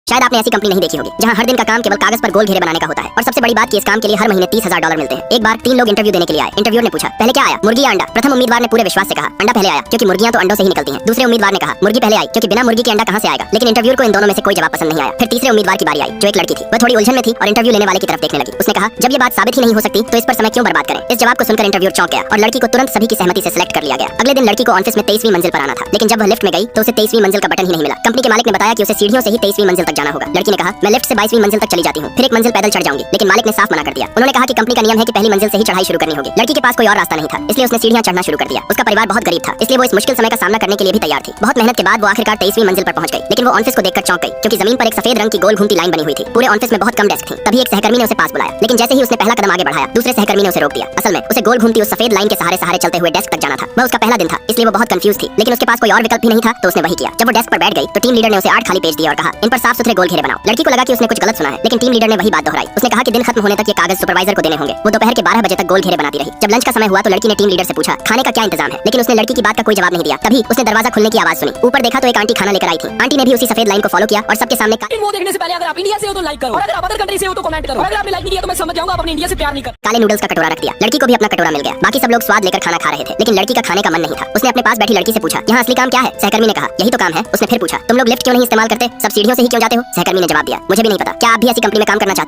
शायद आपने ऐसी कंपनी नहीं देखी होगी जहां हर दिन का काम केवल कागज पर गोल घेरे बनाने का होता है और सबसे बड़ी बात कि इस काम के लिए हर महीने $30,000 मिलते हैं। एक बार 3 लोग इंटरव्यू देने के लिए आए। इंटरव्यूअर ने पूछा पहले क्या आया, मुर्गी या अंडा? प्रथम उम्मीदवार ने पूरे विश्वास से कहा अंडा पहले आया क्योंकि मुर्गियां तो अंडों से ही निकलती हैं। दूसरे उम्मीदवार ने कहा मुर्गी पहले आई क्योंकि बिना मुर्गी के अंडा कहां से आएगा। लेकिन इंटरव्यूअर को इन दोनों में से कोई जवाब पसंद नहीं आया। फिर तीसरे उम्मीदवार की बारी आई जो एक लड़की थी। वह थोड़ी उलझन में थी और इंटरव्यू लेने वाले की तरफ देखने लगी। उसने कहा जब ये बात साबित ही नहीं हो सकती तो इस पर समय क्यों बर्बाद करें। इस जवाब को सुनकर इंटरव्यूअर चौंक गया और लड़की को तुरंत सभी की सहमति से सिलेक्ट कर लिया गया। अगले दिन लड़की को ऑफिस में 23वीं मंजिल पर आना था, लेकिन जब वह लिफ्ट में गई तो उसे 23वीं मंजिल का बटन ही नहीं मिला। कंपनी के मालिक ने बताया कि उसे सीढ़ियों से ही 23वीं मंजिल तक जाना होगा। लड़की ने कहा मैं लिफ्ट से 22वीं मंजिल तक चली जाती हूँ, फिर एक मंजिल पैदल चढ़ जाऊंगी। लेकिन मालिक ने साफ मना कर दिया। उन्होंने कहा कि कंपनी का नियम है कि पहली मंजिल से ही चढ़ाई शुरू करनी होगी। लड़की के पास कोई और रास्ता नहीं था, इसलिए उसने सीढ़ियां चढ़ना शुरू कर दिया। उसका परिवार बहुत गरीब था, इसलिए वो इस मुश्किल समय का सामना करने के लिए भी तैयार थी। बहुत मेहनत के बाद वो आखिरकार 23वीं मंजिल पर पहुंच गई। लेकिन वो ऑफिस को देखकर चौंक गई क्योंकि जमीन पर एक सफेद रंग की गोल घूमती लाइन बनी हुई थी। पूरे ऑफिस में बहुत कम डेस्क थी। तभी एक सहकर्मी ने उसे पास बुलाया, लेकिन जैसे ही उसने पहला कदम आगे बढ़ाया दूसरे सहकर्मी ने उसे रोक दिया। असल में उसे गोल घूमती उस सफेद लाइन के सहारे सहारे चलते हुए डेस्क तक जाना था। वह उसका पहला दिन था, इसलिए वो बहुत कंफ्यूज थी, लेकिन उसके पास कोई और विकल्प भी नहीं था तो उसने वही किया। जब वो डेस्क पर बैठ गई तो टीम लीडर ने उसे 8 खाली पेज दिए और कहा इन पर साफ सुथरे गोल घेरे बनाओ। लड़की को लगा कि उसने कुछ गलत सुना है, लेकिन टीम लीडर ने वही बात दोहराई। उसने कहा कि दिन खत्म होने तक ये कागज सुपरवाइजर को देने होंगे। वो दोपहर के 12 बजे तक गोल घेरे बनाती रही। जब लंच का समय हुआ तो लड़की ने टीम लीडर से पूछा खाने का क्या इंतजाम है, लेकिन उसने लड़की की बात का कोई जवाब नहीं दिया। तभी उसने दरवाजा खुलने की आवाज सुनी। ऊपर देखा तो एक आंटी खाना लेकर आई थी। आंटी ने भी उसी सफेद लाइन को फॉलो किया और सबके सामने वो देखने से पहले अगर आप इंडिया से हो तो लाइक करो और अगर आप अदर कंट्री से हो तो कमेंट करो। अगर आपने लाइक नहीं किया तो मैं समझ जाऊंगा आप अपने इंडिया से प्यार नहीं कर। काले नूडल्स का कटोरा रख दिया। लड़की को भी अपना कटोरा मिल गया। बाकी सब लोग स्वाद लेकर खाना खा रहे थे, लेकिन लड़की का खाने का मन नहीं था। उसने अपने पास बैठी लड़की से पूछा यहाँ असली काम क्या है? सहकर्मी ने कहा यही तो काम है। उसने फिर पूछा तुम लोग लिफ्ट क्यों नहीं इस्तेमाल करते, सब सीढ़ियों से ही क्यों जाते हो? सहकर्मी ने जवाब दिया मुझे भी नहीं पता। क्या आप भी ऐसी कंपनी में काम करना चाहते हो?